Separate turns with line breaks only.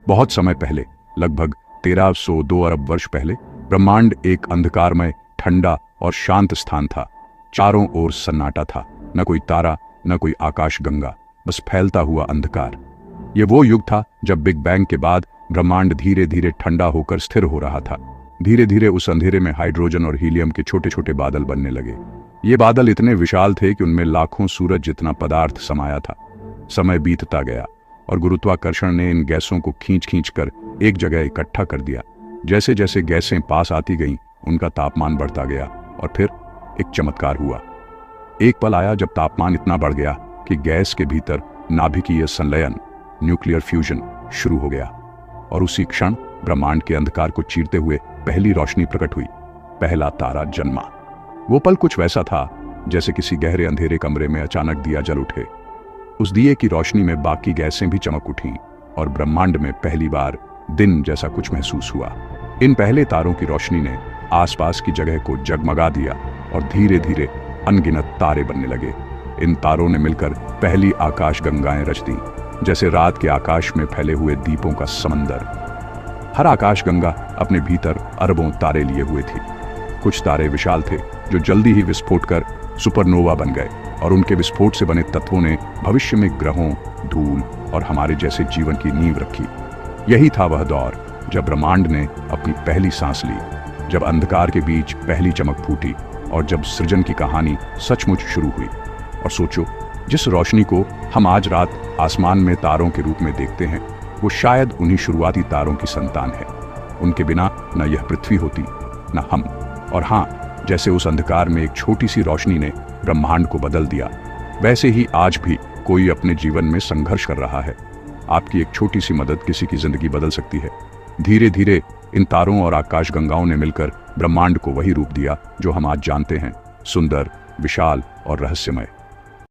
बहुत समय पहले, लगभग 1302 अरब वर्ष पहले, ब्रह्मांड एक अंधकारमय, ठंडा और शांत स्थान था। चारों ओर सन्नाटा था, न कोई तारा, न कोई आकाश गंगा, बस फैलता हुआ अंधकार। ये वो युग था जब बिग बैंग के बाद ब्रह्मांड धीरे धीरे ठंडा होकर स्थिर हो रहा था। धीरे धीरे उस अंधेरे में हाइड्रोजन और हीलियम के छोटे छोटे बादल बनने लगे। ये बादल इतने विशाल थे कि उनमें लाखों सूरज जितना पदार्थ समाया था। समय बीतता गया और गुरुत्वाकर्षण ने इन गैसों को खींच खींच कर एक जगह इकट्ठा कर दिया। जैसे जैसे गैसें पास आती गईं, उनका तापमान बढ़ता गया और फिर एक चमत्कार हुआ। एक पल आया जब तापमान इतना बढ़ गया कि गैस के भीतर नाभिकीय संलयन, न्यूक्लियर फ्यूजन शुरू हो गया और उसी क्षण ब्रह्मांड के अंधकार को चीरते हुए पहली रोशनी प्रकट हुई। पहला तारा जन्मा। वो पल कुछ वैसा था जैसे किसी गहरे अंधेरे कमरे में अचानक दिया जल उठे। उस दिए की रोशनी में बाकी गैसें भी चमक उठीं और ब्रह्मांड में पहली बार दिन जैसा कुछ महसूस हुआ। इन पहले तारों की रोशनी ने आसपास की जगह को जगमगा दिया और धीरे धीरे अनगिनत तारे बनने लगे। इन तारों ने मिलकर पहली आकाश गंगाएं रच दी, जैसे रात के आकाश में फैले हुए दीपों का समंदर। हर आकाश गंगा अपने भीतर अरबों तारे लिए हुए थी। कुछ तारे विशाल थे जो जल्दी ही विस्फोट कर सुपरनोवा बन गए और उनके विस्फोट से बने तत्वों ने भविष्य में ग्रहों, धूल और हमारे जैसे जीवन की नींव रखी। यही था वह दौर जब ब्रह्मांड ने अपनी पहली सांस ली, जब अंधकार के बीच पहली चमक फूटी और जब सृजन की कहानी सचमुच शुरू हुई। और सोचो, जिस रोशनी को हम आज रात आसमान में तारों के रूप में देखते हैं, वो शायद उन्हीं शुरुआती तारों की संतान है। उनके बिना न यह पृथ्वी होती, न हम। और हाँ, जैसे उस अंधकार में एक छोटी सी रोशनी ने ब्रह्मांड को बदल दिया, वैसे ही आज भी कोई अपने जीवन में संघर्ष कर रहा है। आपकी एक छोटी सी मदद किसी की जिंदगी बदल सकती है। धीरे धीरे इन तारों और आकाश गंगाओं ने मिलकर ब्रह्मांड को वही रूप दिया जो हम आज जानते हैं, सुंदर, विशाल और रहस्यमय।